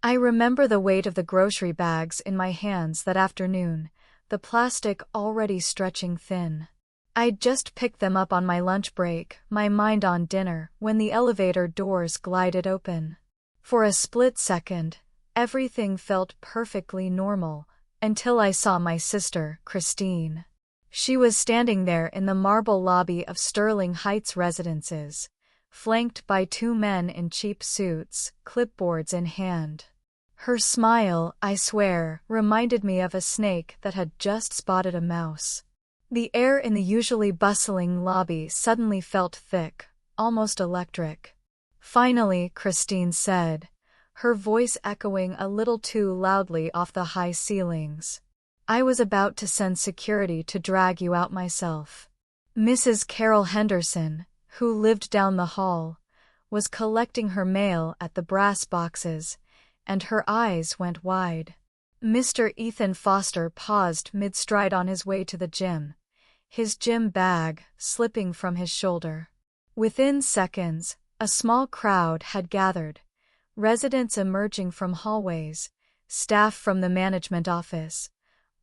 I remember the weight of the grocery bags in my hands that afternoon, the plastic already stretching thin. I'd just picked them up on my lunch break, my mind on dinner, when the elevator doors glided open. For a split second, everything felt perfectly normal, until I saw my sister, Christine. She was standing there in the marble lobby of Sterling Heights residences, flanked by two men in cheap suits, clipboards in hand. Her smile, I swear, reminded me of a snake that had just spotted a mouse. The air in the usually bustling lobby suddenly felt thick, almost electric. "Finally," Christine said, her voice echoing a little too loudly off the high ceilings. "I was about to send security to drag you out myself." Mrs. Carol Henderson, who lived down the hall, was collecting her mail at the brass boxes, and her eyes went wide. Mr. Ethan Foster paused mid-stride on his way to the gym, his gym bag slipping from his shoulder. Within seconds, a small crowd had gathered, residents emerging from hallways, staff from the management office,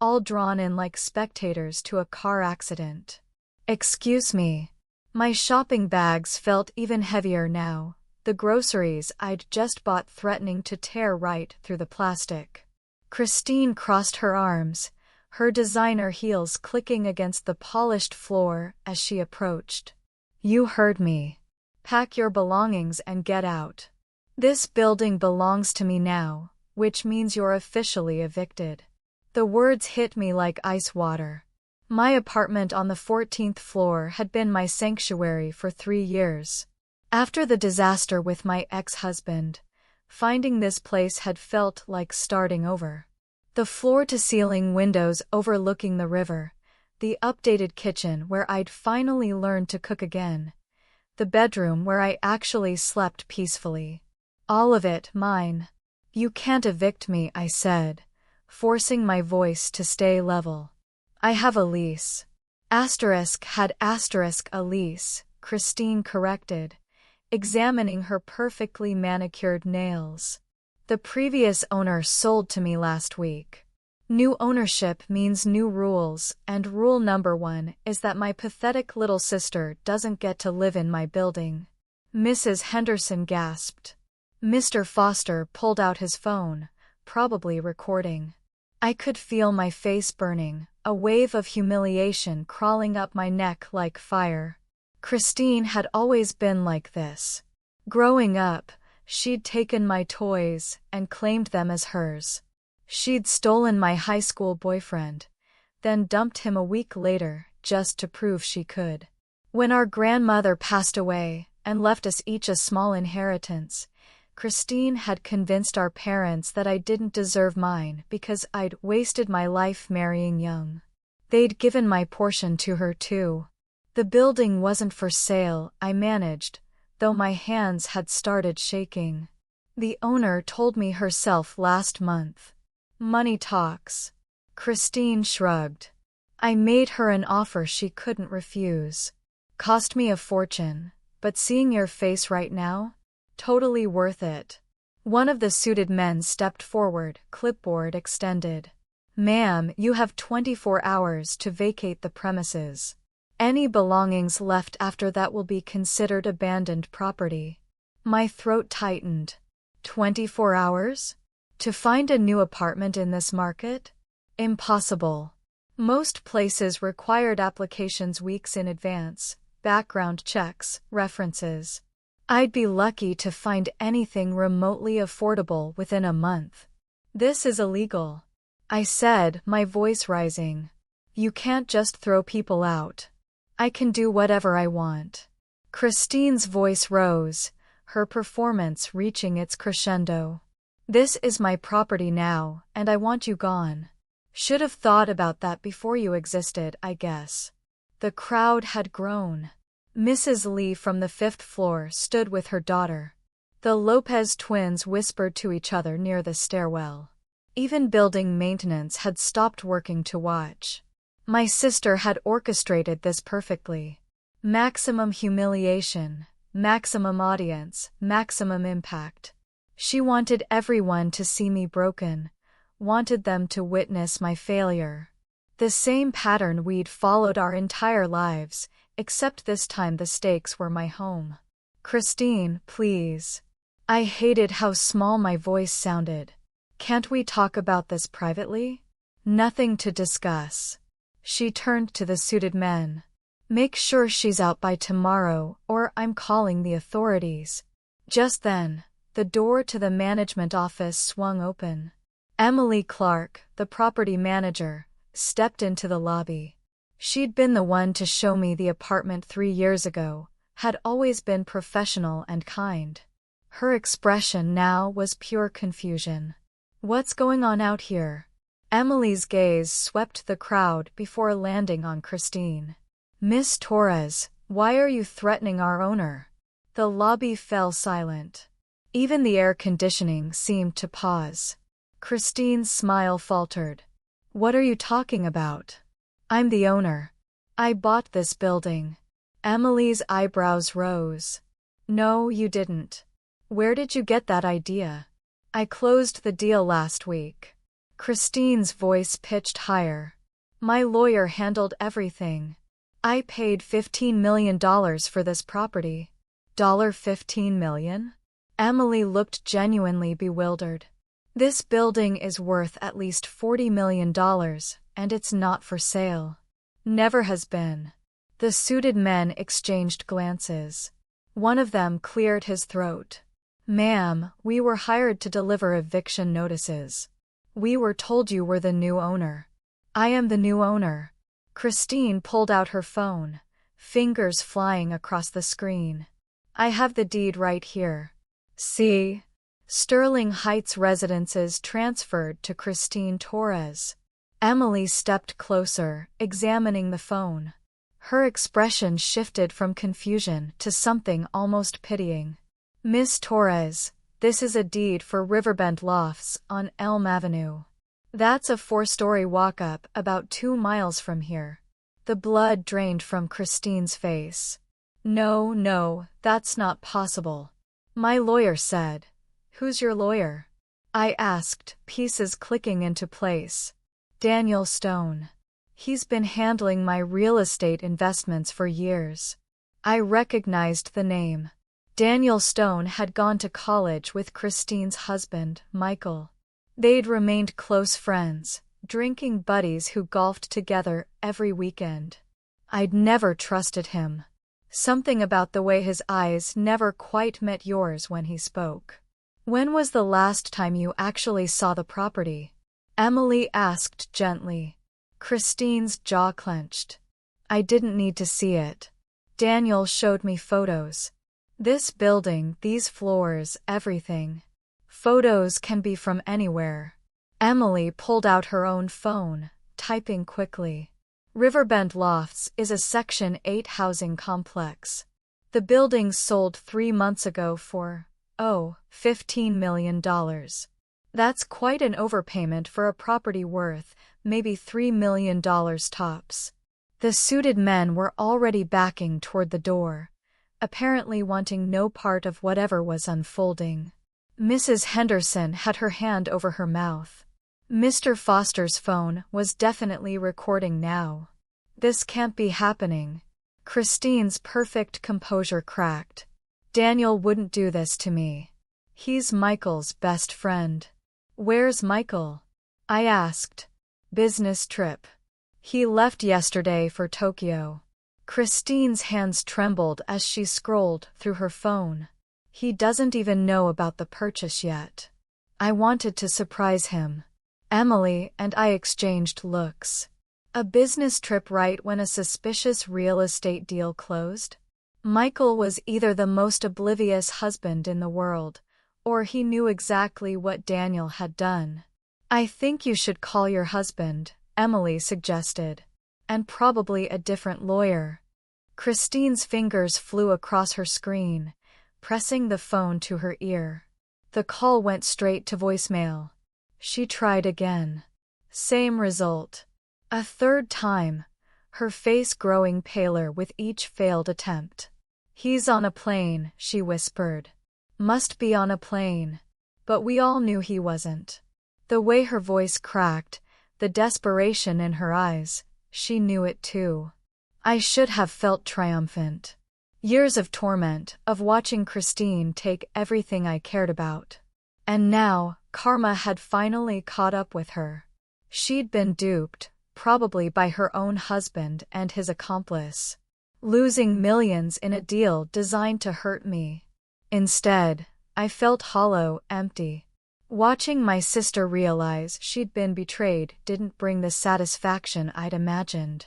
all drawn in like spectators to a car accident. "Excuse me." My shopping bags felt even heavier now, the groceries I'd just bought threatening to tear right through the plastic. Christine crossed her arms, her designer heels clicking against the polished floor as she approached. "You heard me. Pack your belongings and get out. This building belongs to me now, which means you're officially evicted." The words hit me like ice water. My apartment on the 14th floor had been my sanctuary for 3 years. After the disaster with my ex-husband, finding this place had felt like starting over. The floor-to-ceiling windows overlooking the river, the updated kitchen where I'd finally learned to cook again, the bedroom where I actually slept peacefully. All of it mine. "You can't evict me," I said, forcing my voice to stay level. "I have a lease." Had a lease, Christine corrected, examining her perfectly manicured nails. "The previous owner sold to me last week. New ownership means new rules, and rule number 1 is that my pathetic little sister doesn't get to live in my building." Mrs. Henderson gasped. Mr. Foster pulled out his phone, probably recording. I could feel my face burning, a wave of humiliation crawling up my neck like fire. Christine had always been like this. Growing up, she'd taken my toys and claimed them as hers. She'd stolen my high school boyfriend, then dumped him a week later just to prove she could. When our grandmother passed away and left us each a small inheritance, Christine had convinced our parents that I didn't deserve mine because I'd wasted my life marrying young. They'd given my portion to her too. The building wasn't for sale, I managed, though my hands had started shaking. "The owner told me herself last month. Money talks." Christine shrugged. "I made her an offer she couldn't refuse. Cost me a fortune, but seeing your face right now? Totally worth it." One of the suited men stepped forward, clipboard extended. "Ma'am, you have 24 hours to vacate the premises. Any belongings left after that will be considered abandoned property." My throat tightened. 24 hours? To find a new apartment in this market? Impossible. Most places required applications weeks in advance, background checks, references. I'd be lucky to find anything remotely affordable within a month. "This is illegal," I said, my voice rising. "You can't just throw people out. I can do whatever I want." Christine's voice rose, her performance reaching its crescendo. "This is my property now, and I want you gone. Should have thought about that before you existed, I guess." The crowd had grown. Mrs. Lee from the 5th floor stood with her daughter. The Lopez twins whispered to each other near the stairwell. Even building maintenance had stopped working to watch. My sister had orchestrated this perfectly. Maximum humiliation, maximum audience, maximum impact. She wanted everyone to see me broken, wanted them to witness my failure. The same pattern we'd followed our entire lives, except this time the stakes were my home. Christine, please. I hated how small my voice sounded. Can't we talk about this privately? Nothing to discuss. She turned to the suited men. Make sure she's out by tomorrow, or I'm calling the authorities. Just then, the door to the management office swung open. Emily Clark, the property manager, stepped into the lobby. She'd been the one to show me the apartment 3 years ago, had always been professional and kind. Her expression now was pure confusion. What's going on out here? Emily's gaze swept the crowd before landing on Christine. Miss Torres, why are you threatening our owner? The lobby fell silent. Even the air conditioning seemed to pause. Christine's smile faltered. What are you talking about? I'm the owner. I bought this building. Emily's eyebrows rose. No, you didn't. Where did you get that idea? I closed the deal last week. Christine's voice pitched higher. My lawyer handled everything. I paid $15 million for this property. $15 million? Emily looked genuinely bewildered. This building is worth at least $40 million, and it's not for sale. Never has been. The suited men exchanged glances. One of them cleared his throat. Ma'am, we were hired to deliver eviction notices. We were told you were the new owner. I am the new owner. Christine pulled out her phone, fingers flying across the screen. I have the deed right here. See? Sterling Heights residences transferred to Christine Torres. Emily stepped closer, examining the phone. Her expression shifted from confusion to something almost pitying. Miss Torres, this is a deed for Riverbend Lofts on Elm Avenue. That's a 4-story walk-up about 2 miles from here. The blood drained from Christine's face. No, that's not possible. My lawyer said. Who's your lawyer? I asked, pieces clicking into place. Daniel Stone. He's been handling my real estate investments for years. I recognized the name. Daniel Stone had gone to college with Christine's husband, Michael. They'd remained close friends, drinking buddies who golfed together every weekend. I'd never trusted him. Something about the way his eyes never quite met yours when he spoke. When was the last time you actually saw the property? Emily asked gently. Christine's jaw clenched. I didn't need to see it. Daniel showed me photos. This building, these floors, everything. Photos can be from anywhere. Emily pulled out her own phone, typing quickly. Riverbend Lofts is a Section 8 housing complex. The building sold 3 months ago for, $15 million. That's quite an overpayment for a property worth, maybe $3 million tops. The suited men were already backing toward the door, apparently wanting no part of whatever was unfolding. Mrs. Henderson had her hand over her mouth. Mr. Foster's phone was definitely recording now. This can't be happening. Christine's perfect composure cracked. Daniel wouldn't do this to me. He's Michael's best friend. Where's Michael? I asked. Business trip. He left yesterday for Tokyo. Christine's hands trembled as she scrolled through her phone. He doesn't even know about the purchase yet. I wanted to surprise him. Emily and I exchanged looks. A business trip right when a suspicious real estate deal closed? Michael was either the most oblivious husband in the world, or he knew exactly what Daniel had done. I think you should call your husband, Emily suggested. And probably a different lawyer. Christine's fingers flew across her screen, pressing the phone to her ear. The call went straight to voicemail. She tried again. Same result. A third time, her face growing paler with each failed attempt. He's on a plane, she whispered. Must be on a plane. But we all knew he wasn't. The way her voice cracked, the desperation in her eyes, she knew it too. I should have felt triumphant. Years of torment, of watching Christine take everything I cared about. And now, karma had finally caught up with her. She'd been duped, probably by her own husband and his accomplice. Losing millions in a deal designed to hurt me. Instead, I felt hollow, empty. Watching my sister realize she'd been betrayed didn't bring the satisfaction I'd imagined.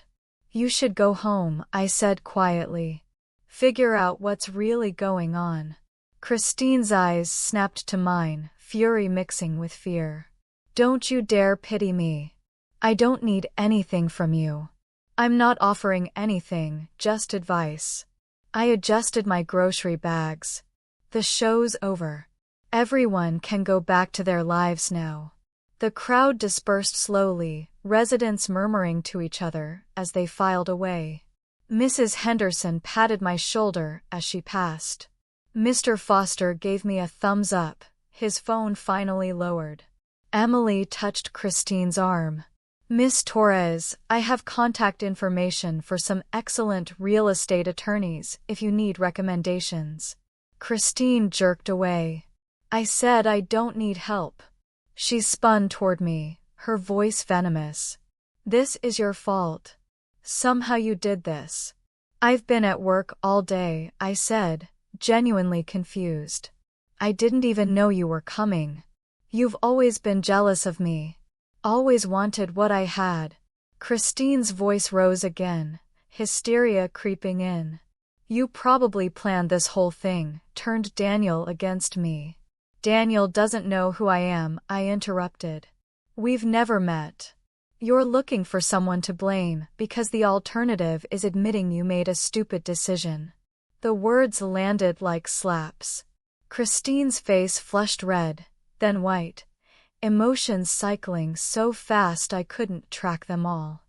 You should go home, I said quietly. Figure out what's really going on. Christine's eyes snapped to mine, fury mixing with fear. Don't you dare pity me. I don't need anything from you. I'm not offering anything, just advice. I adjusted my grocery bags. The show's over. Everyone can go back to their lives now. The crowd dispersed slowly, residents murmuring to each other as they filed away. Mrs. Henderson patted my shoulder as she passed. Mr. Foster gave me a thumbs up, his phone finally lowered. Emily touched Christine's arm. Miss Torres, I have contact information for some excellent real estate attorneys if you need recommendations. Christine jerked away. I said I don't need help. She spun toward me, her voice venomous. This is your fault. Somehow you did this. I've been at work all day, I said, genuinely confused. I didn't even know you were coming. You've always been jealous of me. Always wanted what I had. Christine's voice rose again, hysteria creeping in. You probably planned this whole thing, turned Daniel against me. Daniel doesn't know who I am, I interrupted. We've never met. You're looking for someone to blame because the alternative is admitting you made a stupid decision. The words landed like slaps. Christine's face flushed red, then white. Emotions cycling so fast I couldn't track them all.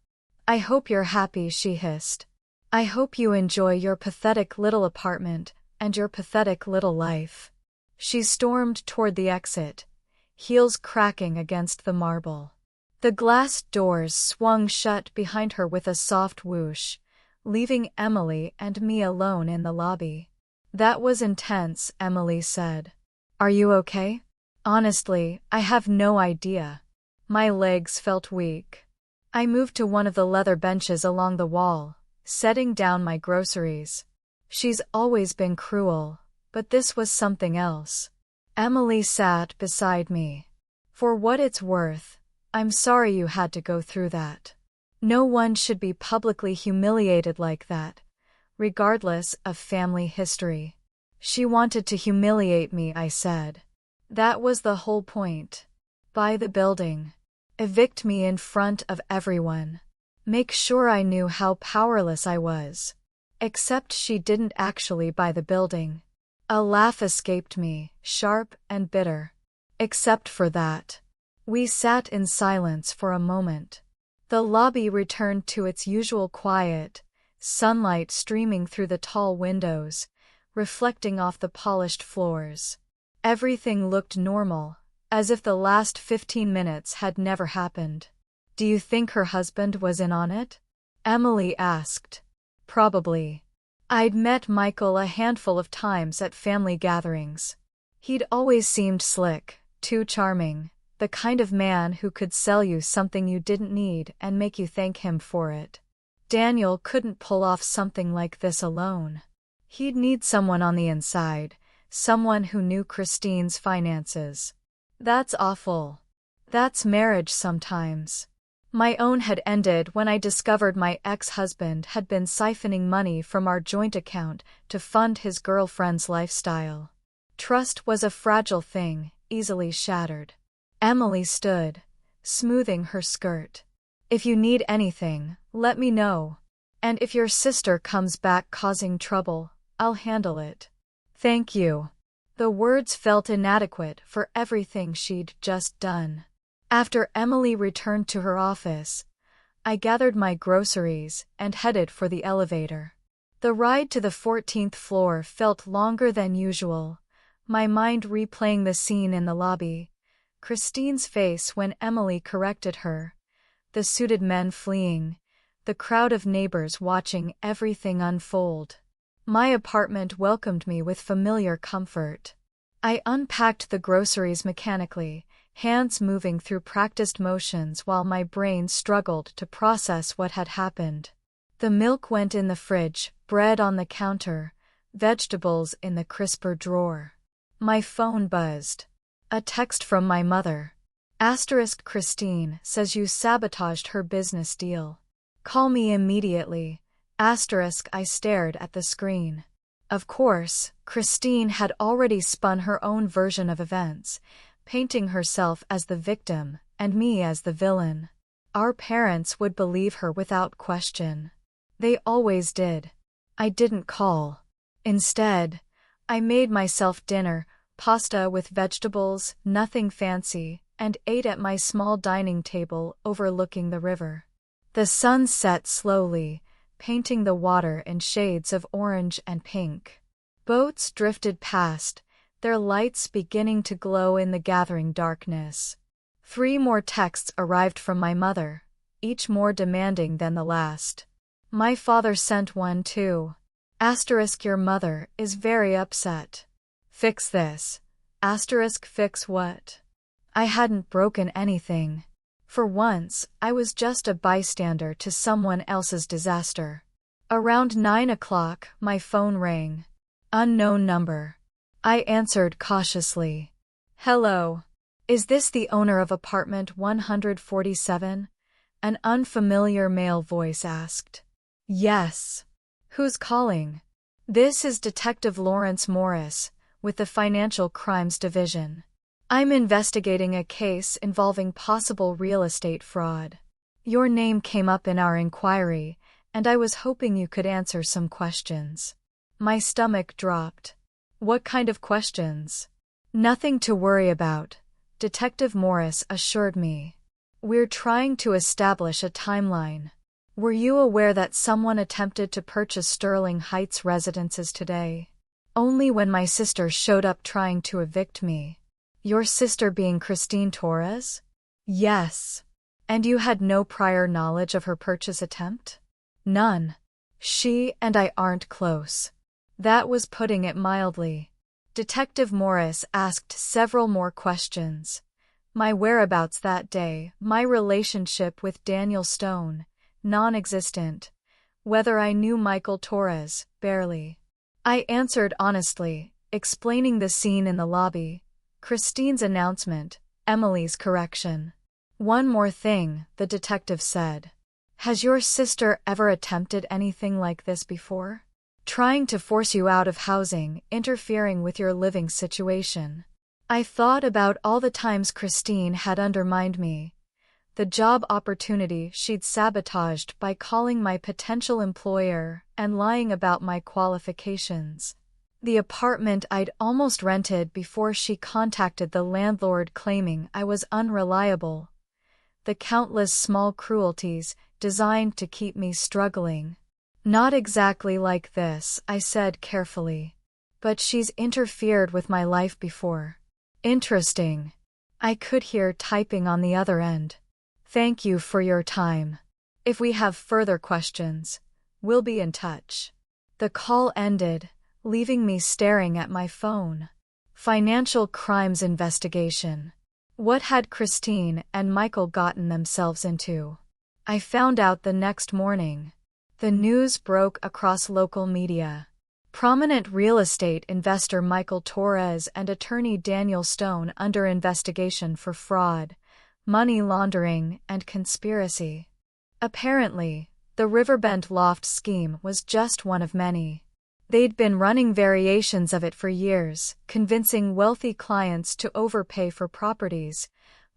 I hope you're happy, she hissed. I hope you enjoy your pathetic little apartment and your pathetic little life. She stormed toward the exit, heels cracking against the marble. The glass doors swung shut behind her with a soft whoosh, leaving Emily and me alone in the lobby. That was intense, Emily said. Are you okay? Honestly, I have no idea. My legs felt weak. I moved to one of the leather benches along the wall, setting down my groceries. She's always been cruel, but this was something else. Emily sat beside me. For what it's worth, I'm sorry you had to go through that. No one should be publicly humiliated like that, regardless of family history. She wanted to humiliate me, I said. That was the whole point. Buy the building. Evict me in front of everyone. Make sure I knew how powerless I was. Except she didn't actually buy the building. A laugh escaped me, sharp and bitter. Except for that. We sat in silence for a moment. The lobby returned to its usual quiet, sunlight streaming through the tall windows, reflecting off the polished floors. Everything looked normal, as if the last 15 minutes had never happened. Do you think her husband was in on it? Emily asked. Probably. I'd met Michael a handful of times at family gatherings. He'd always seemed slick, too charming, the kind of man who could sell you something you didn't need and make you thank him for it. Daniel couldn't pull off something like this alone. He'd need someone on the inside, someone who knew Christine's finances. That's awful. That's marriage sometimes. My own had ended when I discovered my ex-husband had been siphoning money from our joint account to fund his girlfriend's lifestyle. Trust was a fragile thing, easily shattered. Emily stood, smoothing her skirt. If you need anything, let me know. And if your sister comes back causing trouble, I'll handle it. Thank you. The words felt inadequate for everything she'd just done. After Emily returned to her office, I gathered my groceries and headed for the elevator. The ride to the 14th floor felt longer than usual, my mind replaying the scene in the lobby. Christine's face when Emily corrected her. The suited men fleeing. The crowd of neighbors watching everything unfold. My apartment welcomed me with familiar comfort. I unpacked the groceries mechanically, hands moving through practiced motions while my brain struggled to process what had happened. The milk went in the fridge, bread on the counter, vegetables in the crisper drawer. My phone buzzed. A text from my mother. * Christine says you sabotaged her business deal. Call me immediately. * I stared at the screen. Of course, Christine had already spun her own version of events, painting herself as the victim and me as the villain. Our parents would believe her without question. They always did. I didn't call. Instead, I made myself dinner, pasta with vegetables, nothing fancy, and ate at my small dining table overlooking the river. The sun set slowly, painting the water in shades of orange and pink. Boats drifted past, their lights beginning to glow in the gathering darkness. 3 more texts arrived from my mother, each more demanding than the last. My father sent one too. * Your mother is very upset. Fix this. * Fix what? I hadn't broken anything. For once, I was just a bystander to someone else's disaster. Around 9 o'clock, my phone rang. Unknown number. I answered cautiously. Hello. Is this the owner of apartment 147? An unfamiliar male voice asked. Yes. Who's calling? This is Detective Lawrence Morris, with the Financial Crimes Division. I'm investigating a case involving possible real estate fraud. Your name came up in our inquiry, and I was hoping you could answer some questions. My stomach dropped. What kind of questions? Nothing to worry about, Detective Morris assured me. We're trying to establish a timeline. Were you aware that someone attempted to purchase Sterling Heights residences today? Only when my sister showed up trying to evict me. Your sister being Christine Torres? Yes. And you had no prior knowledge of her purchase attempt? None. She and I aren't close. That was putting it mildly. Detective Morris asked several more questions. My whereabouts that day, my relationship with Daniel Stone, non-existent. Whether I knew Michael Torres, barely. I answered honestly, explaining the scene in the lobby, Christine's announcement, Emily's correction. One more thing, the detective said. Has your sister ever attempted anything like this before? Trying to force you out of housing, interfering with your living situation. I thought about all the times Christine had undermined me. The job opportunity she'd sabotaged by calling my potential employer and lying about my qualifications. The apartment I'd almost rented before she contacted the landlord claiming I was unreliable. The countless small cruelties designed to keep me struggling. Not exactly like this, I said carefully. But she's interfered with my life before. Interesting. I could hear typing on the other end. Thank you for your time. If we have further questions, we'll be in touch. The call ended, leaving me staring at my phone. Financial crimes investigation. What had Christine and Michael gotten themselves into? I found out the next morning. The news broke across local media. Prominent real estate investor Michael Torres and attorney Daniel Stone under investigation for fraud, money laundering, and conspiracy. Apparently, the Riverbend Loft scheme was just one of many. They'd been running variations of it for years, convincing wealthy clients to overpay for properties,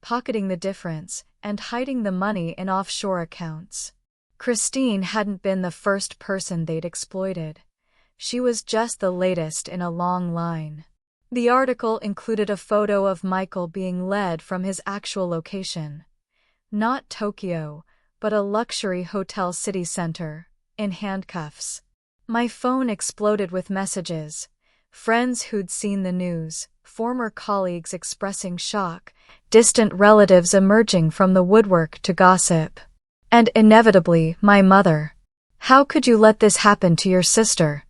pocketing the difference, and hiding the money in offshore accounts. Christine hadn't been the first person they'd exploited. She was just the latest in a long line. The article included a photo of Michael being led from his actual location. Not Tokyo, but a luxury hotel city center, in handcuffs. My phone exploded with messages. Friends who'd seen the news, former colleagues expressing shock, distant relatives emerging from the woodwork to gossip. And inevitably, my mother. "How could you let this happen to your sister?"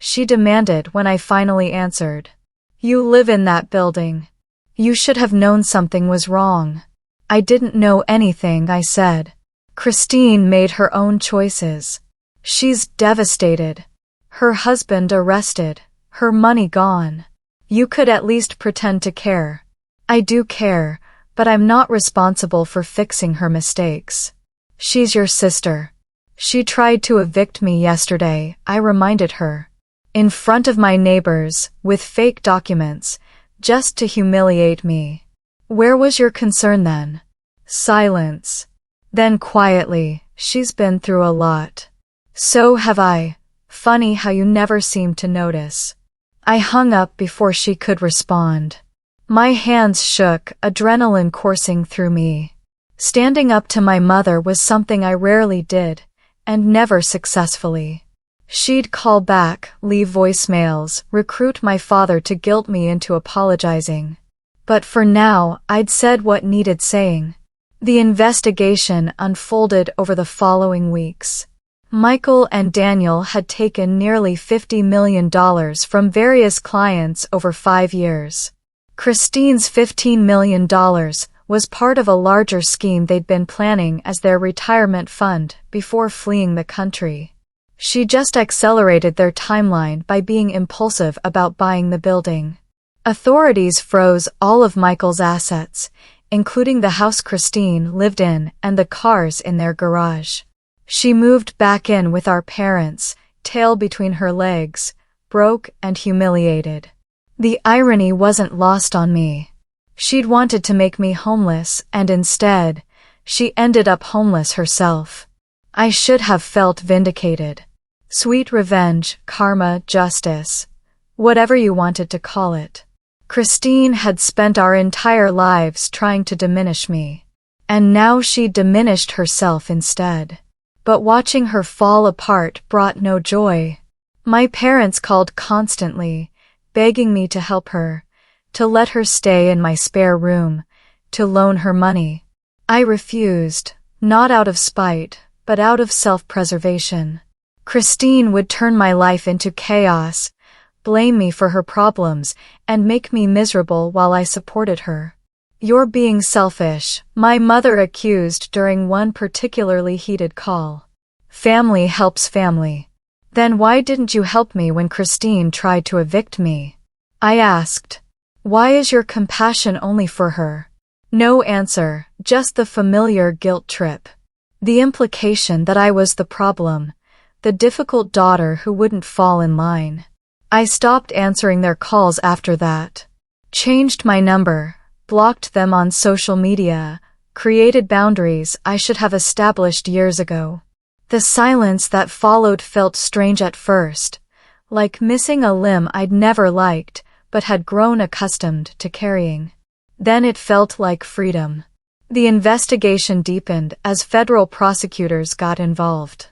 she demanded when I finally answered. "You live in that building. You should have known something was wrong." "I didn't know anything," I said. "Christine made her own choices. She's devastated. Her husband arrested, her money gone. You could at least pretend to care." "I do care, but I'm not responsible for fixing her mistakes." "She's your sister. She tried to evict me yesterday," I reminded her. "In front of my neighbors, with fake documents, just to humiliate me." "Where was your concern then?" Silence. Then quietly, "She's been through a lot." "So have I. Funny how you never seem to notice." I hung up before she could respond. My hands shook, adrenaline coursing through me. Standing up to my mother was something I rarely did, and never successfully. She'd call back, leave voicemails, recruit my father to guilt me into apologizing. But for now, I'd said what needed saying. The investigation unfolded over the following weeks. Michael and Daniel had taken nearly $50 million from various clients over 5 years. Christine's $15 million was part of a larger scheme they'd been planning as their retirement fund before fleeing the country. She just accelerated their timeline by being impulsive about buying the building. Authorities froze all of Michael's assets, including the house Christine lived in and the cars in their garage. She moved back in with our parents, tail between her legs, broke and humiliated. The irony wasn't lost on me. She'd wanted to make me homeless, and instead, she ended up homeless herself. I should have felt vindicated. Sweet revenge, karma, justice, whatever you wanted to call it. Christine had spent our entire lives trying to diminish me. And now she diminished herself instead. But watching her fall apart brought no joy. My parents called constantly, begging me to help her, to let her stay in my spare room, to loan her money. I refused, not out of spite, but out of self-preservation. Christine would turn my life into chaos, blame me for her problems, and make me miserable while I supported her. "You're being selfish," my mother accused during one particularly heated call. "Family helps family." "Then why didn't you help me when Christine tried to evict me?" I asked. "Why is your compassion only for her?" No answer, just the familiar guilt trip. The implication that I was the problem, the difficult daughter who wouldn't fall in line. I stopped answering their calls after that. Changed my number, blocked them on social media, created boundaries I should have established years ago. The silence that followed felt strange at first, like missing a limb I'd never liked, but had grown accustomed to carrying. Then it felt like freedom. The investigation deepened as federal prosecutors got involved.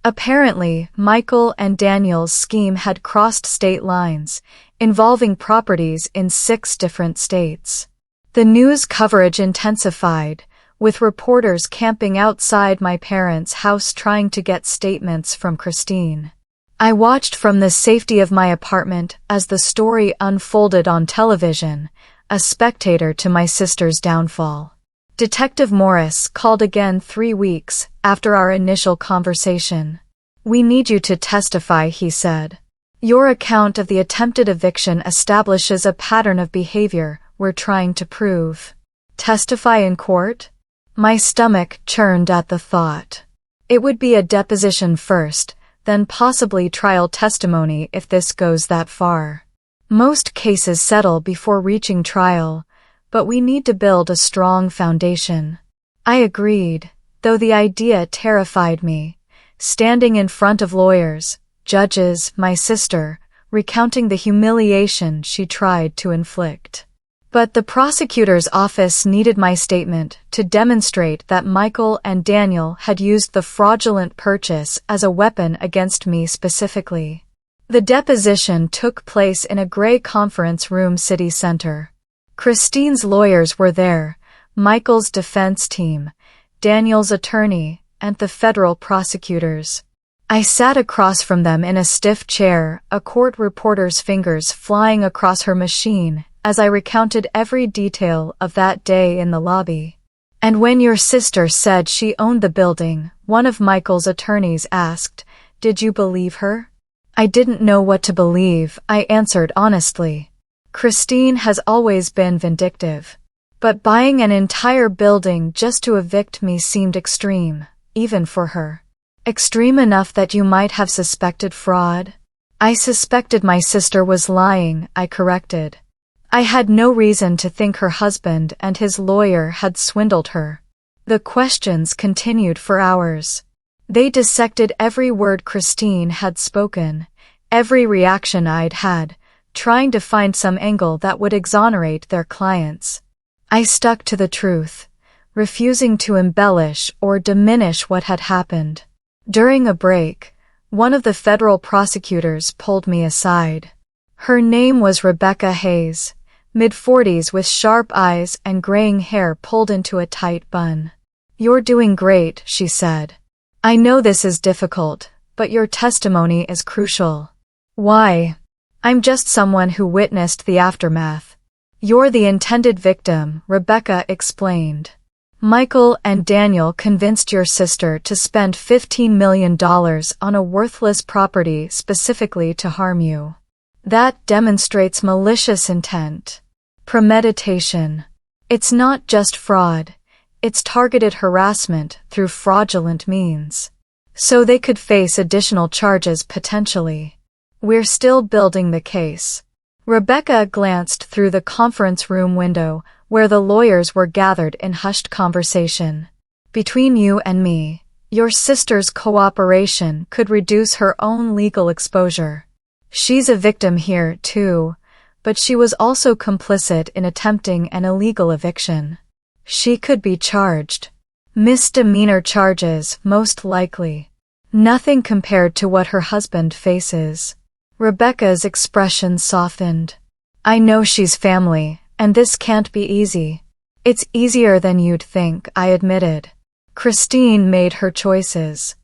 Apparently, Michael and Daniel's scheme had crossed state lines, involving properties in 6 different states. The news coverage intensified, with reporters camping outside my parents' house trying to get statements from Christine. I watched from the safety of my apartment as the story unfolded on television, a spectator to my sister's downfall. Detective Morris called again 3 weeks after our initial conversation. "We need you to testify," he said. "Your account of the attempted eviction establishes a pattern of behavior we're trying to prove." Testify in court? My stomach churned at the thought. It would be a deposition first, then possibly trial testimony if this goes that far. Most cases settle before reaching trial, but we need to build a strong foundation. I agreed, though the idea terrified me. Standing in front of lawyers, judges, my sister, recounting the humiliation she tried to inflict. But the prosecutor's office needed my statement to demonstrate that Michael and Daniel had used the fraudulent purchase as a weapon against me specifically. The deposition took place in a gray conference room city center. Christine's lawyers were there, Michael's defense team, Daniel's attorney, and the federal prosecutors. I sat across from them in a stiff chair, a court reporter's fingers flying across her machine as I recounted every detail of that day in the lobby. "And when your sister said she owned the building," one of Michael's attorneys asked, "did you believe her?" "I didn't know what to believe," I answered honestly. Christine has always been vindictive. But buying an entire building just to evict me seemed extreme, even for her. "Extreme enough that you might have suspected fraud?" "I suspected my sister was lying," I corrected. I had no reason to think her husband and his lawyer had swindled her. The questions continued for hours. They dissected every word Christine had spoken, every reaction I'd had, trying to find some angle that would exonerate their clients. I stuck to the truth, refusing to embellish or diminish what had happened. During a break, one of the federal prosecutors pulled me aside. Her name was Rebecca Hayes, mid-40s with sharp eyes and graying hair pulled into a tight bun. "You're doing great," she said. "I know this is difficult, but your testimony is crucial." "Why?" "I'm just someone who witnessed the aftermath." "You're the intended victim," Rebecca explained. "Michael and Daniel convinced your sister to spend $15 million on a worthless property specifically to harm you. That demonstrates malicious intent. Premeditation. It's not just fraud, it's targeted harassment through fraudulent means. So they could face additional charges potentially. We're still building the case." Rebecca glanced through the conference room window where the lawyers were gathered in hushed conversation. "Between you and me, your sister's cooperation could reduce her own legal exposure. She's a victim here, too, but she was also complicit in attempting an illegal eviction. She could be charged. Misdemeanor charges, most likely. Nothing compared to what her husband faces." Rebecca's expression softened. "I know she's family, and this can't be easy." "It's easier than you'd think," I admitted. "Christine made her choices.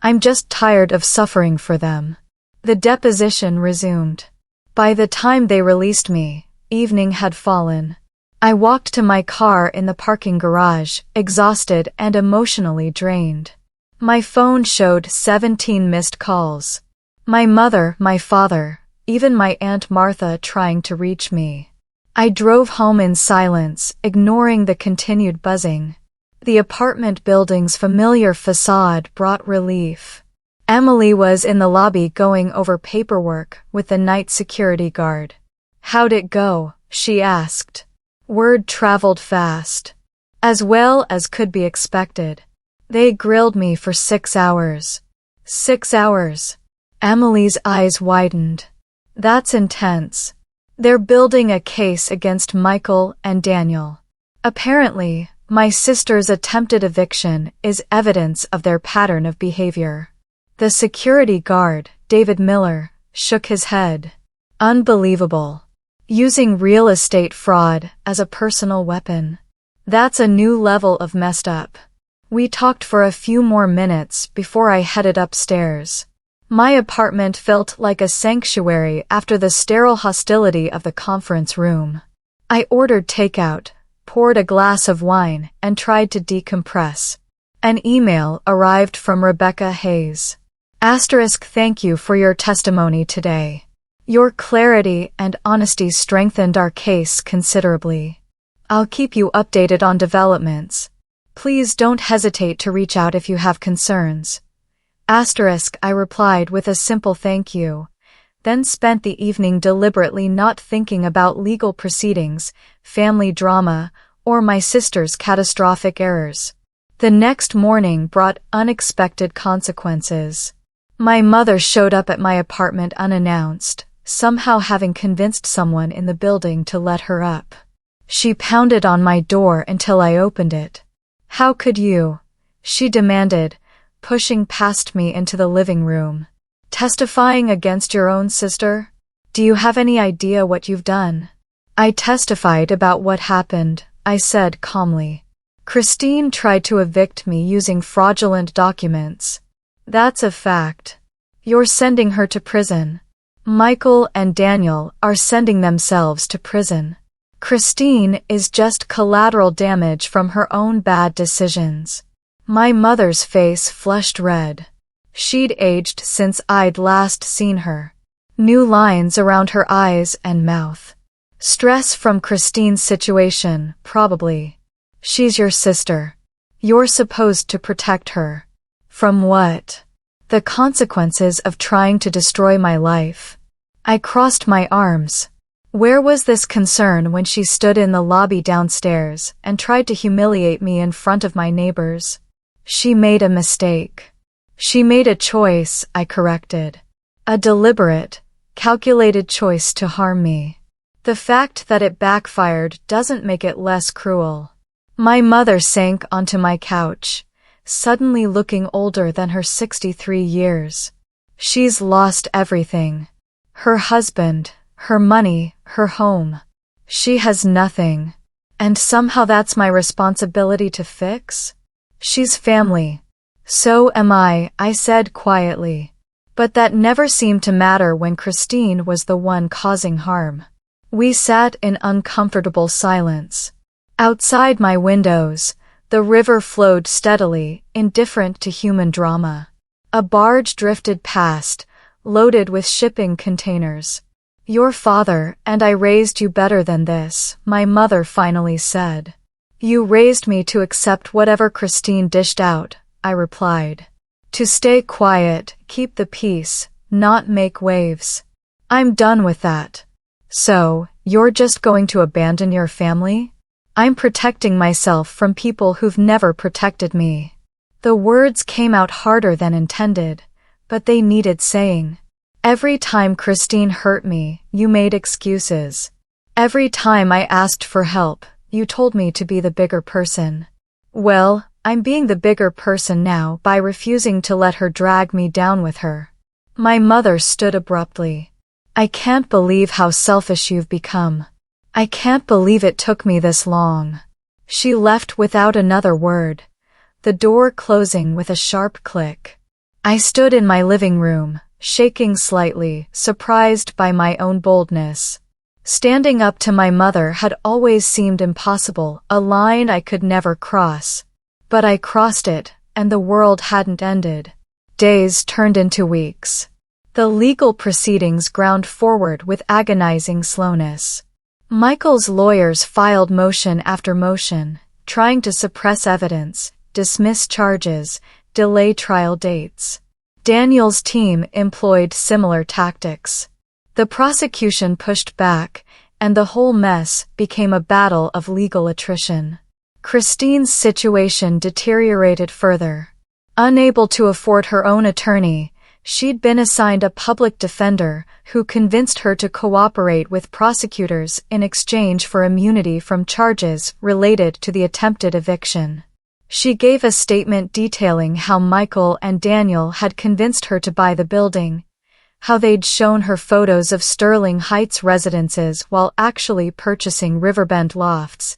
I'm just tired of suffering for them." The deposition resumed. By the time they released me, evening had fallen. I walked to my car in the parking garage, exhausted and emotionally drained. My phone showed 17 missed calls. My mother, my father, even my Aunt Martha trying to reach me. I drove home in silence, ignoring the continued buzzing. The apartment building's familiar facade brought relief. Emily was in the lobby going over paperwork with the night security guard. "How'd it go?" she asked. Word traveled fast. As well as could be expected. "They grilled me for 6 hours." 6 hours. Emily's eyes widened. "That's intense. They're building a case against Michael and Daniel. Apparently, my sister's attempted eviction is evidence of their pattern of behavior." The security guard, David Miller, shook his head. "Unbelievable. Using real estate fraud as a personal weapon. That's a new level of messed up." We talked for a few more minutes before I headed upstairs. My apartment felt like a sanctuary after the sterile hostility of the conference room. I ordered takeout, poured a glass of wine, and tried to decompress. An email arrived from Rebecca Hayes. *Thank you for your testimony today. Your clarity and honesty strengthened our case considerably. I'll keep you updated on developments. Please don't hesitate to reach out if you have concerns. I replied with a simple thank you, then spent the evening deliberately not thinking about legal proceedings, family drama, or my sister's catastrophic errors. The next morning brought unexpected consequences. My mother showed up at my apartment unannounced, somehow having convinced someone in the building to let her up. She pounded on my door until I opened it. "How could you?" she demanded, pushing past me into the living room. Testifying against your own sister? Do you have any idea what you've done? I testified about what happened, I said calmly. Christine tried to evict me using fraudulent documents. That's a fact. You're sending her to prison. Michael and Daniel are sending themselves to prison. Christine is just collateral damage from her own bad decisions. My mother's face flushed red. She'd aged since I'd last seen her. New lines around her eyes and mouth. Stress from Christine's situation, probably. She's your sister. You're supposed to protect her. From what? The consequences of trying to destroy my life. I crossed my arms. Where was this concern when she stood in the lobby downstairs and tried to humiliate me in front of my neighbors? She made a mistake. She made a choice, I corrected. A deliberate, calculated choice to harm me. The fact that it backfired doesn't make it less cruel. My mother sank onto my couch, suddenly looking older than her 63 years. She's lost everything. Her husband, her money, her home. She has nothing. And somehow that's my responsibility to fix? She's family. So am I said quietly. But that never seemed to matter when Christine was the one causing harm. We sat in uncomfortable silence. Outside my windows, the river flowed steadily, indifferent to human drama. A barge drifted past, loaded with shipping containers. Your father and I raised you better than this, my mother finally said. You raised me to accept whatever Christine dished out, I replied. To stay quiet, keep the peace, not make waves. I'm done with that. So, you're just going to abandon your family? I'm protecting myself from people who've never protected me. The words came out harder than intended, but they needed saying. Every time Christine hurt me, you made excuses. Every time I asked for help, you told me to be the bigger person. Well, I'm being the bigger person now by refusing to let her drag me down with her. My mother stood abruptly. I can't believe how selfish you've become. I can't believe it took me this long. She left without another word, the door closing with a sharp click. I stood in my living room, shaking slightly, surprised by my own boldness. Standing up to my mother had always seemed impossible, a line I could never cross. But I crossed it, and the world hadn't ended. Days turned into weeks. The legal proceedings ground forward with agonizing slowness. Michael's lawyers filed motion after motion, trying to suppress evidence, dismiss charges, delay trial dates. Daniel's team employed similar tactics. The prosecution pushed back, and the whole mess became a battle of legal attrition. Christine's situation deteriorated further. Unable to afford her own attorney, she'd been assigned a public defender who convinced her to cooperate with prosecutors in exchange for immunity from charges related to the attempted eviction. She gave a statement detailing how Michael and Daniel had convinced her to buy the building, how they'd shown her photos of Sterling Heights residences while actually purchasing Riverbend lofts,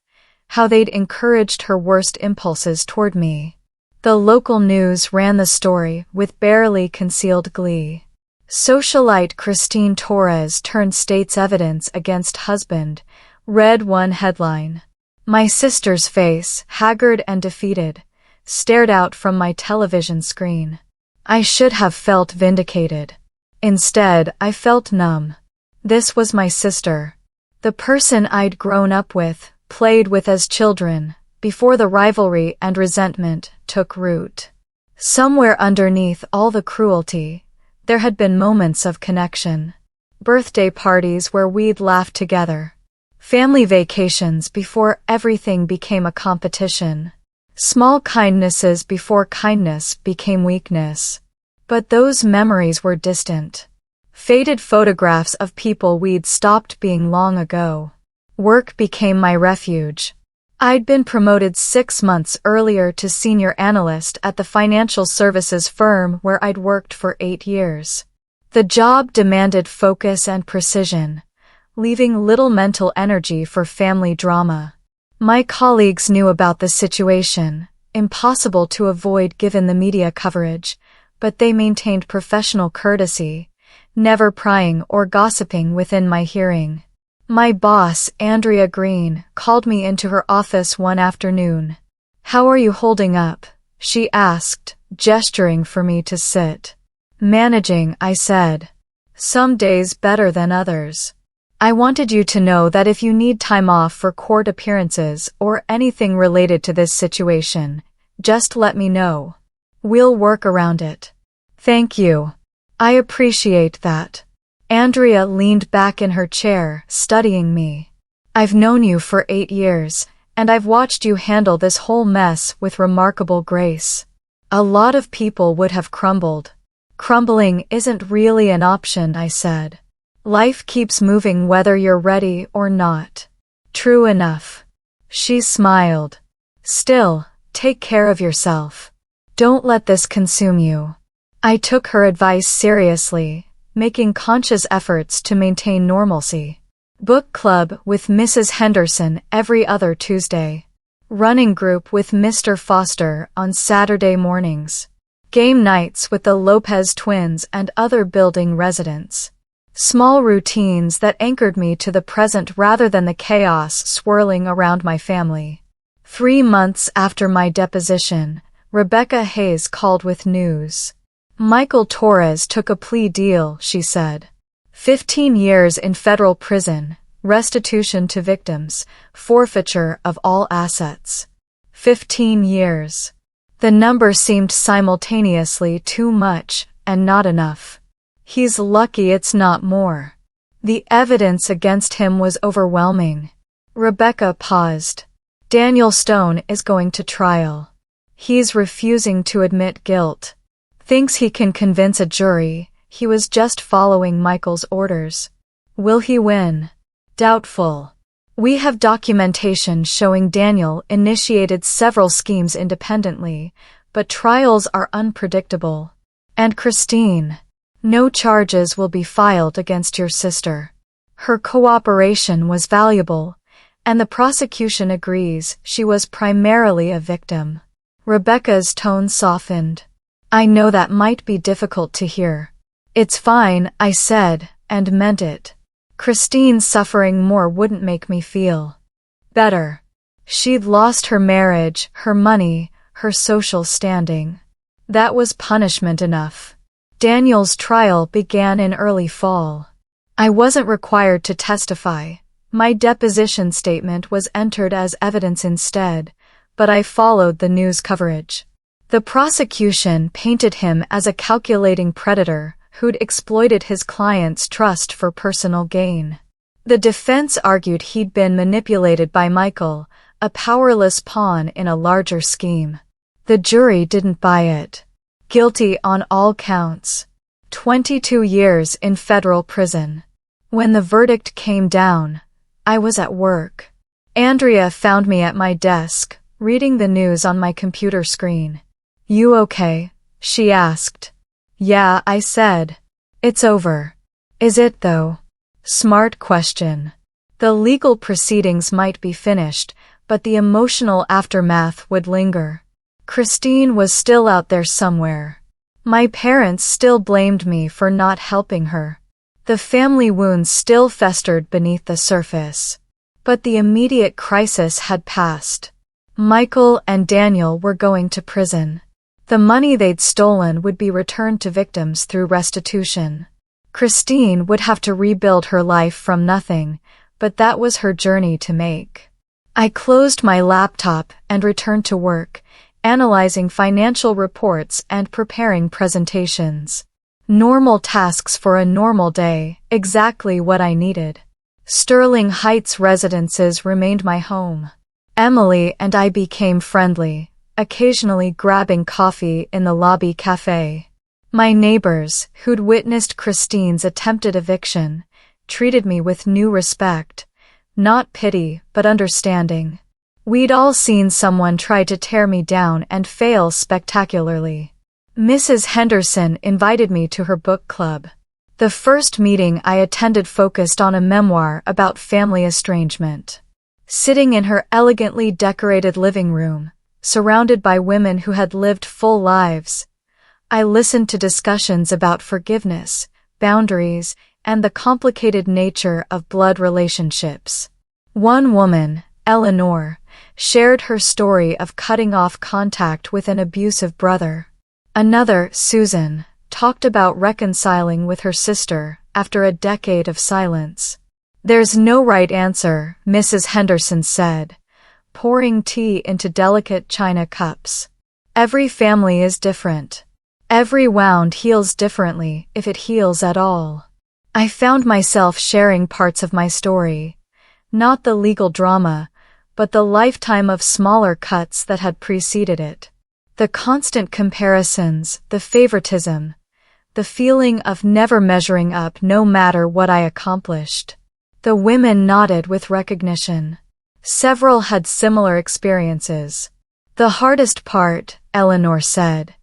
how they'd encouraged her worst impulses toward me. The local news ran the story with barely concealed glee. Socialite Christine Torres turned state's evidence against husband, read one headline. My sister's face, haggard and defeated, stared out from my television screen. I should have felt vindicated. Instead, I felt numb. This was my sister. The person I'd grown up with, played with as children, before the rivalry and resentment took root. Somewhere underneath all the cruelty, there had been moments of connection. Birthday parties where we'd laughed together. Family vacations before everything became a competition. Small kindnesses before kindness became weakness. But those memories were distant. Faded photographs of people we'd stopped being long ago. Work became my refuge. I'd been promoted 6 months earlier to senior analyst at the financial services firm where I'd worked for 8 years. The job demanded focus and precision, leaving little mental energy for family drama. My colleagues knew about the situation, impossible to avoid given the media coverage, but they maintained professional courtesy, never prying or gossiping within my hearing. My boss, Andrea Green, called me into her office one afternoon. "How are you holding up?" she asked, gesturing for me to sit. "Managing," I said. "Some days better than others. I wanted you to know that if you need time off for court appearances or anything related to this situation, just let me know. We'll work around it." "Thank you. I appreciate that." Andrea leaned back in her chair, studying me. "I've known you for 8 years, and I've watched you handle this whole mess with remarkable grace. A lot of people would have crumbled." "Crumbling isn't really an option," I said. "Life keeps moving whether you're ready or not." "True enough." She smiled. "Still, take care of yourself. Don't let this consume you." I took her advice seriously, making conscious efforts to maintain normalcy. Book club with Mrs. Henderson every other Tuesday. Running group with Mr. Foster on Saturday mornings. Game nights with the Lopez twins and other building residents. Small routines that anchored me to the present rather than the chaos swirling around my family. 3 months after my deposition, Rebecca Hayes called with news. "Michael Torres took a plea deal," she said. 15 years in federal prison, restitution to victims, forfeiture of all assets. 15 years. The number seemed simultaneously too much and not enough. He's lucky it's not more. The evidence against him was overwhelming. Rebecca paused. "Daniel Stone is going to trial. He's refusing to admit guilt. Thinks he can convince a jury he was just following Michael's orders. Will he win? Doubtful. We have documentation showing Daniel initiated several schemes independently, but trials are unpredictable. And Christine, no charges will be filed against your sister. Her cooperation was valuable, and the prosecution agrees she was primarily a victim." Rebecca's tone softened. "I know that might be difficult to hear." "It's fine," I said, and meant it. Christine suffering more wouldn't make me feel better. She'd lost her marriage, her money, her social standing. That was punishment enough. Daniel's trial began in early fall. I wasn't required to testify. My deposition statement was entered as evidence instead, but I followed the news coverage. The prosecution painted him as a calculating predator who'd exploited his client's trust for personal gain. The defense argued he'd been manipulated by Michael, a powerless pawn in a larger scheme. The jury didn't buy it. Guilty on all counts. 22 years in federal prison. When the verdict came down, I was at work. Andrea found me at my desk, reading the news on my computer screen. "You okay?" she asked. "Yeah," I said. "It's over." "Is it though?" Smart question. The legal proceedings might be finished, but the emotional aftermath would linger. Christine was still out there somewhere. My parents still blamed me for not helping her. The family wounds still festered beneath the surface. But the immediate crisis had passed. Michael and Daniel were going to prison. The money they'd stolen would be returned to victims through restitution. Christine would have to rebuild her life from nothing, but that was her journey to make. I closed my laptop and returned to work, analyzing financial reports and preparing presentations. Normal tasks for a normal day, exactly what I needed. Sterling Heights residences remained my home. Emily and I became friendly, occasionally grabbing coffee in the lobby cafe. My neighbors, who'd witnessed Christine's attempted eviction, treated me with new respect, not pity but understanding. We'd all seen someone try to tear me down and fail spectacularly. Mrs. Henderson invited me to her book club. The first meeting I attended focused on a memoir about family estrangement. Sitting in her elegantly decorated living room, surrounded by women who had lived full lives, I listened to discussions about forgiveness, boundaries, and the complicated nature of blood relationships. One woman, Eleanor, shared her story of cutting off contact with an abusive brother. Another, Susan, talked about reconciling with her sister after a decade of silence. "There's no right answer," Mrs. Henderson said, pouring tea into delicate china cups. "Every family is different. Every wound heals differently, if it heals at all." I found myself sharing parts of my story, not the legal drama, but the lifetime of smaller cuts that had preceded it. The constant comparisons, the favoritism, the feeling of never measuring up no matter what I accomplished. The women nodded with recognition. Several had similar experiences. "The hardest part," Eleanor said,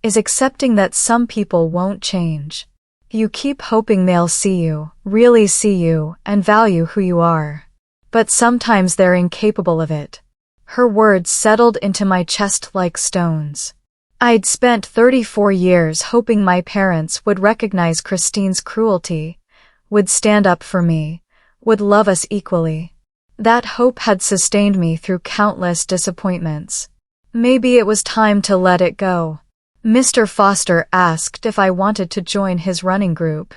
"is accepting that some people won't change. You keep hoping they'll see you, really see you, and value who you are. But sometimes they're incapable of it." Her words settled into my chest like stones. I'd spent 34 years hoping my parents would recognize Christine's cruelty, would stand up for me, would love us equally. That hope had sustained me through countless disappointments. Maybe it was time to let it go. Mr. Foster asked if I wanted to join his running group.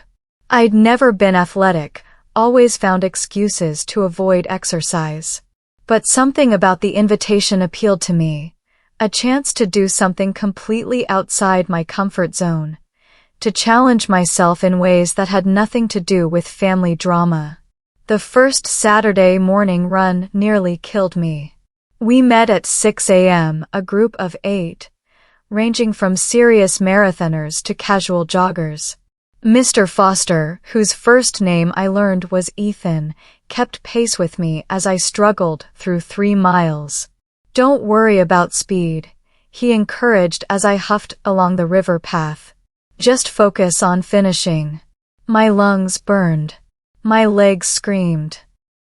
I'd never been athletic, always found excuses to avoid exercise. But something about the invitation appealed to me. A chance to do something completely outside my comfort zone, to challenge myself in ways that had nothing to do with family drama. The first Saturday morning run nearly killed me. We met at 6 a.m., a group of 8, ranging from serious marathoners to casual joggers. Mr. Foster, whose first name I learned was Ethan, kept pace with me as I struggled through 3 miles. "Don't worry about speed," he encouraged as I huffed along the river path. "Just focus on finishing." My lungs burned. My legs screamed.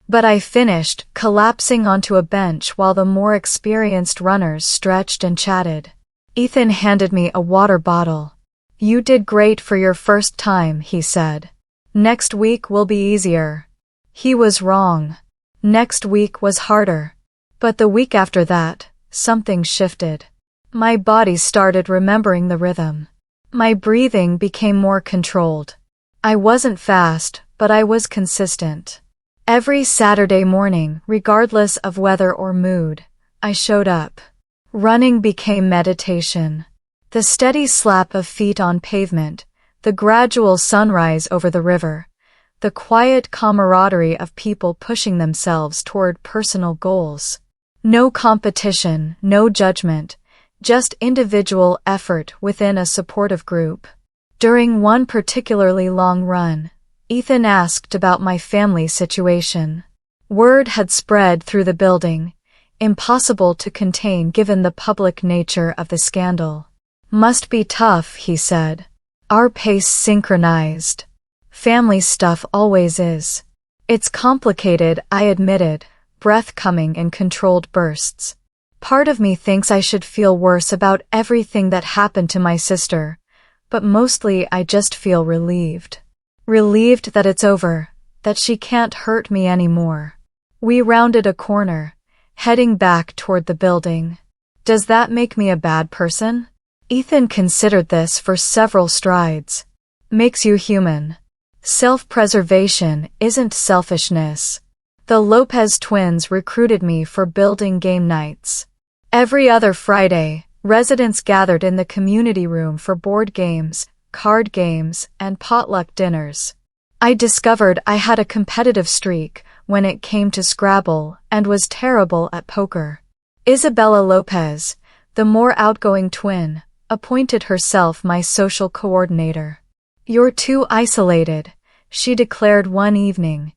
But I finished, collapsing onto a bench while the more experienced runners stretched and chatted. Ethan handed me a water bottle. "You did great for your first time," he said. "Next week will be easier." He was wrong. Next week was harder. But the week after that, something shifted. My body started remembering the rhythm. My breathing became more controlled. I wasn't fast, but I was consistent. Every Saturday morning, regardless of weather or mood, I showed up. Running became meditation. The steady slap of feet on pavement, the gradual sunrise over the river, the quiet camaraderie of people pushing themselves toward personal goals. No competition, no judgment, just individual effort within a supportive group. During one particularly long run, Ethan asked about my family situation. Word had spread through the building, impossible to contain given the public nature of the scandal. "Must be tough," he said. "Our pace synchronized." "Family stuff always is." "It's complicated," I admitted, breath coming in controlled bursts. "Part of me thinks I should feel worse about everything that happened to my sister, but mostly I just feel relieved. Relieved that it's over, that she can't hurt me anymore." We rounded a corner, heading back toward the building. "Does that make me a bad person?" Ethan considered this for several strides. "Makes you human. Self-preservation isn't selfishness." The Lopez twins recruited me for building game nights. Every other Friday, residents gathered in the community room for board games, card games, and potluck dinners. I discovered I had a competitive streak when it came to Scrabble and was terrible at poker. Isabella Lopez, the more outgoing twin, appointed herself my social coordinator. "You're too isolated," she declared one evening,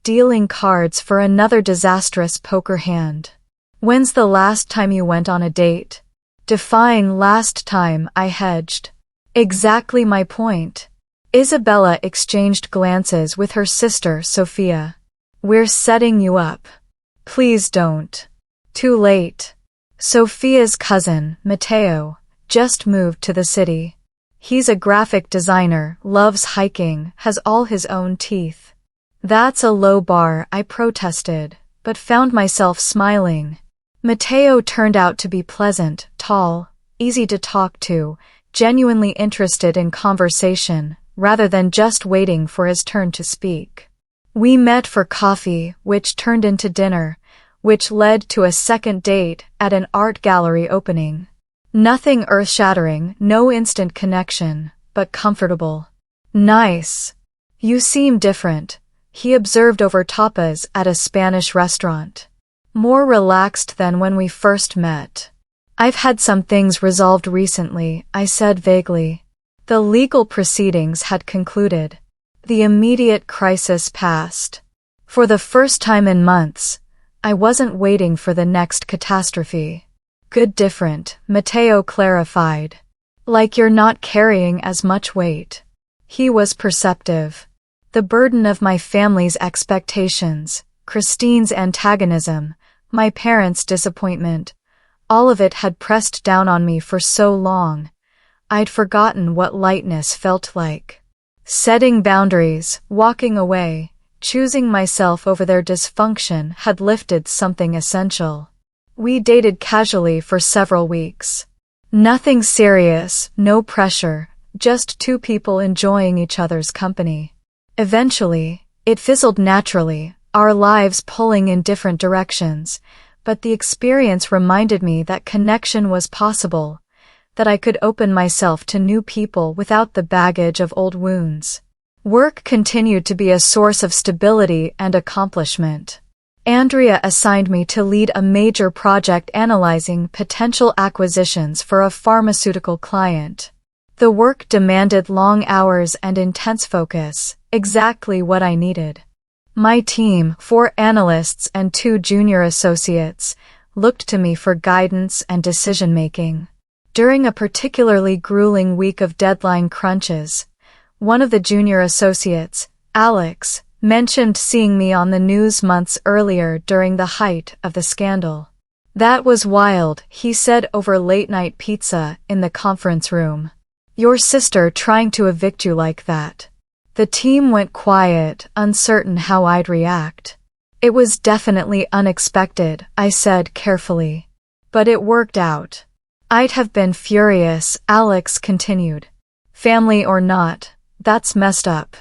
dealing cards for another disastrous poker hand. "When's the last time you went on a date?" Defying last time, I hedged. "Exactly my point. Isabella exchanged glances with her sister Sophia. We're setting you up. Please don't. Too late. Sophia's cousin, Matteo, just moved to the city. He's a graphic designer, loves hiking, has all his own teeth. That's a low bar, I protested, but found myself smiling. Matteo turned out to be pleasant, tall, easy to talk to, genuinely interested in conversation, rather than just waiting for his turn to speak. We met for coffee, which turned into dinner, which led to a second date at an art gallery opening. Nothing earth-shattering, no instant connection, but comfortable. Nice. You seem different, he observed over tapas at a Spanish restaurant. More relaxed than when we first met. I've had some things resolved recently, I said vaguely. The legal proceedings had concluded. The immediate crisis passed. For the first time in months, I wasn't waiting for the next catastrophe. Good different, Matteo clarified. Like you're not carrying as much weight. He was perceptive. The burden of my family's expectations, Christine's antagonism, my parents' disappointment, all of it had pressed down on me for so long. I'd forgotten what lightness felt like. Setting boundaries, walking away, choosing myself over their dysfunction had lifted something essential. We dated casually for several weeks. Nothing serious, no pressure, just two people enjoying each other's company. Eventually, it fizzled naturally, our lives pulling in different directions, but the experience reminded me that connection was possible, that I could open myself to new people without the baggage of old wounds. Work continued to be a source of stability and accomplishment. Andrea assigned me to lead a major project analyzing potential acquisitions for a pharmaceutical client. The work demanded long hours and intense focus, exactly what I needed. My team, 4 analysts and 2 junior associates, looked to me for guidance and decision-making. During a particularly grueling week of deadline crunches, one of the junior associates, Alex, mentioned seeing me on the news months earlier during the height of the scandal. That was wild, he said over late-night pizza in the conference room. Your sister trying to evict you like that. The team went quiet, uncertain how I'd react. It was definitely unexpected, I said carefully. But it worked out. I'd have been furious, Alex continued. Family or not, that's messed up.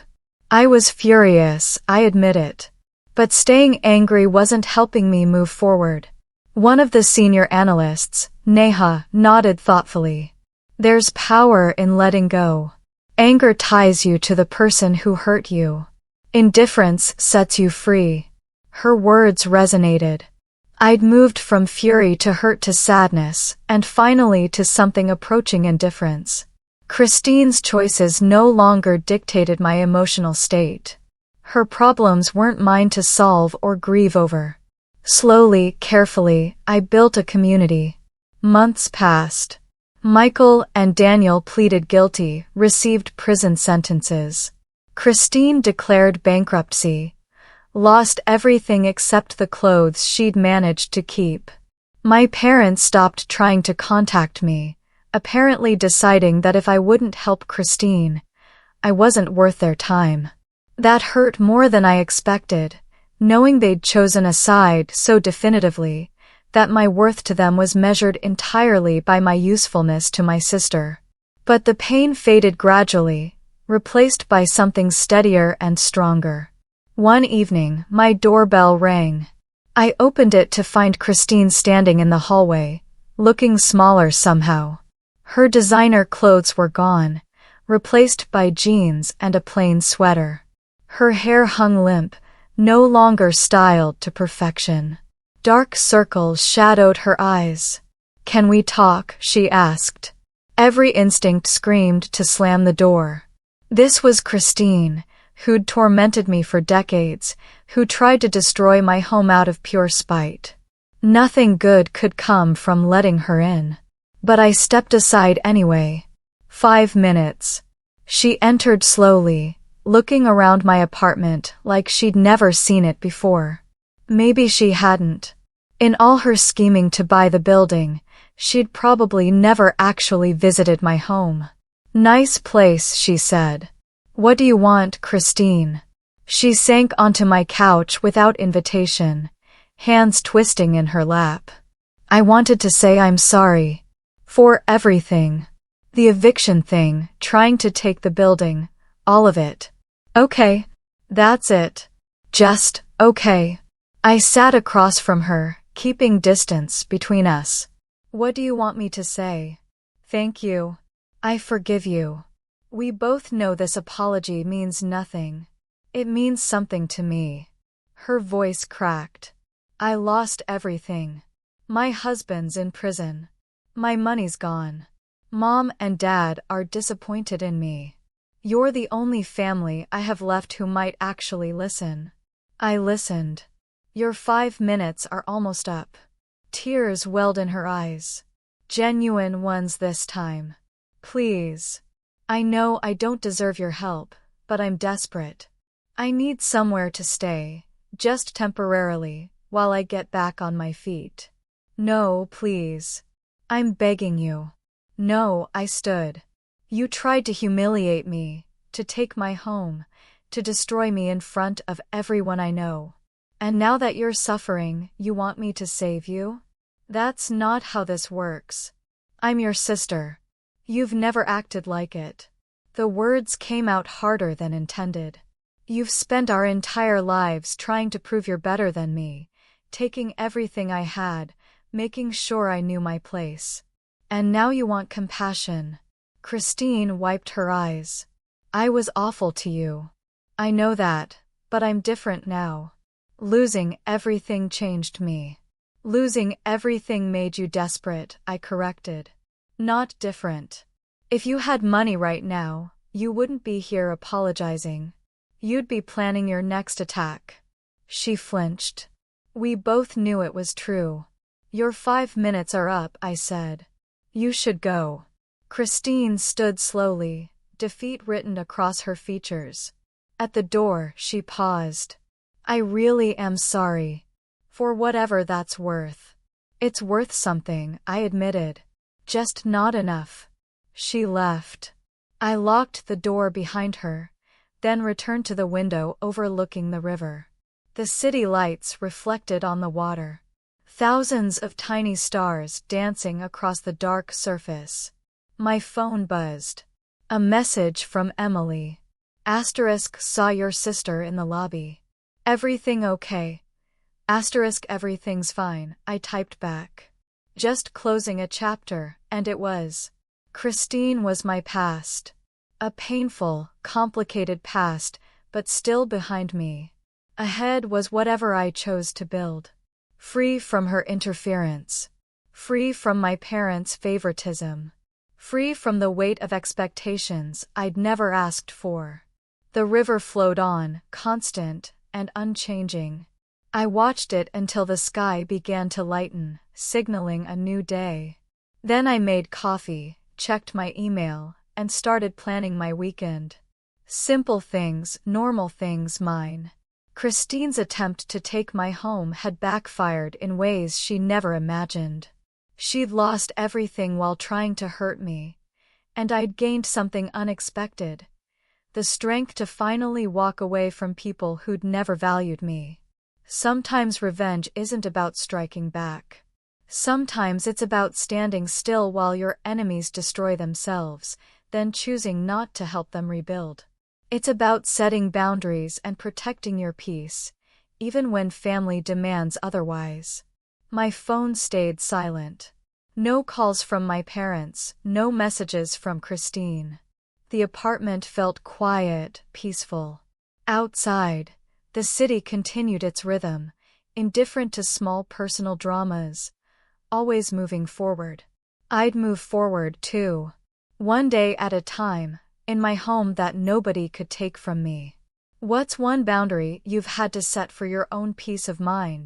I was furious, I admit it. But staying angry wasn't helping me move forward. One of the senior analysts, Neha, nodded thoughtfully. There's power in letting go. Anger ties you to the person who hurt you. Indifference sets you free. Her words resonated. I'd moved from fury to hurt to sadness, and finally to something approaching indifference. Christine's choices no longer dictated my emotional state. Her problems weren't mine to solve or grieve over. Slowly, carefully, I built a community. Months passed. Michael and Daniel pleaded guilty, received prison sentences. Christine declared bankruptcy. Lost everything except the clothes she'd managed to keep. My parents stopped trying to contact me, apparently deciding that if I wouldn't help Christine, I wasn't worth their time. That hurt more than I expected, knowing they'd chosen a side so definitively, that my worth to them was measured entirely by my usefulness to my sister. But the pain faded gradually, replaced by something steadier and stronger. One evening, my doorbell rang. I opened it to find Christine standing in the hallway, looking smaller somehow. Her designer clothes were gone, replaced by jeans and a plain sweater. Her hair hung limp, no longer styled to perfection. Dark circles shadowed her eyes. Can we talk? She asked. Every instinct screamed to slam the door. This was Christine, who'd tormented me for decades, who tried to destroy my home out of pure spite. Nothing good could come from letting her in. But I stepped aside anyway. 5 minutes. She entered slowly, looking around my apartment like she'd never seen it before. Maybe she hadn't. In all her scheming to buy the building, she'd probably never actually visited my home. "Nice place," she said. "What do you want, Christine?" She sank onto my couch without invitation, hands twisting in her lap. I wanted to say I'm sorry. For everything. The eviction thing, trying to take the building, all of it. Okay. That's it. Just, okay. I sat across from her, keeping distance between us. "What do you want me to say?" "Thank you. I forgive you. We both know this apology means nothing. It means something to me." Her voice cracked. "I lost everything. My husband's in prison. My money's gone. Mom and Dad are disappointed in me. You're the only family I have left who might actually listen." I listened. "Your 5 minutes are almost up." Tears welled in her eyes. Genuine ones this time. "Please. I know I don't deserve your help, but I'm desperate. I need somewhere to stay, just temporarily, while I get back on my feet." "No, please. I'm begging you." "No," I stood. "You tried to humiliate me, to take my home, to destroy me in front of everyone I know. And now that you're suffering, you want me to save you? That's not how this works. I'm your sister. You've never acted like it." The words came out harder than intended. "You've spent our entire lives trying to prove you're better than me, taking everything I had, making sure I knew my place. And now you want compassion." Christine wiped her eyes. "I was awful to you. I know that, but I'm different now. Losing everything changed me." "Losing everything made you desperate," I corrected. "Not different. If you had money right now, you wouldn't be here apologizing. You'd be planning your next attack." She flinched. We both knew it was true. "Your 5 minutes are up," I said. "You should go." Christine stood slowly, defeat written across her features. At the door, she paused. "I really am sorry. For whatever that's worth." "It's worth something," I admitted. "Just not enough." She left. I locked the door behind her, then returned to the window overlooking the river. The city lights reflected on the water. Thousands of tiny stars dancing across the dark surface. My phone buzzed. A message from Emily. "Saw your sister in the lobby. Everything okay?" "Everything's fine," I typed back. Just closing a chapter, and it was. Christine was my past. A painful, complicated past, but still behind me. Ahead was whatever I chose to build. Free from her interference. Free from my parents' favoritism. Free from the weight of expectations I'd never asked for. The river flowed on, constant and unchanging. I watched it until the sky began to lighten, signaling a new day. Then I made coffee, checked my email, and started planning my weekend. Simple things, normal things, mine. Christine's attempt to take my home had backfired in ways she never imagined. She'd lost everything while trying to hurt me, and I'd gained something unexpected. The strength to finally walk away from people who'd never valued me. Sometimes revenge isn't about striking back. Sometimes it's about standing still while your enemies destroy themselves, then choosing not to help them rebuild. It's about setting boundaries and protecting your peace, even when family demands otherwise. My phone stayed silent. No calls from my parents, no messages from Christine. The apartment felt quiet, peaceful. Outside, the city continued its rhythm, indifferent to small personal dramas, always moving forward. I'd move forward too. One day at a time, in my home that nobody could take from me. What's one boundary you've had to set for your own peace of mind?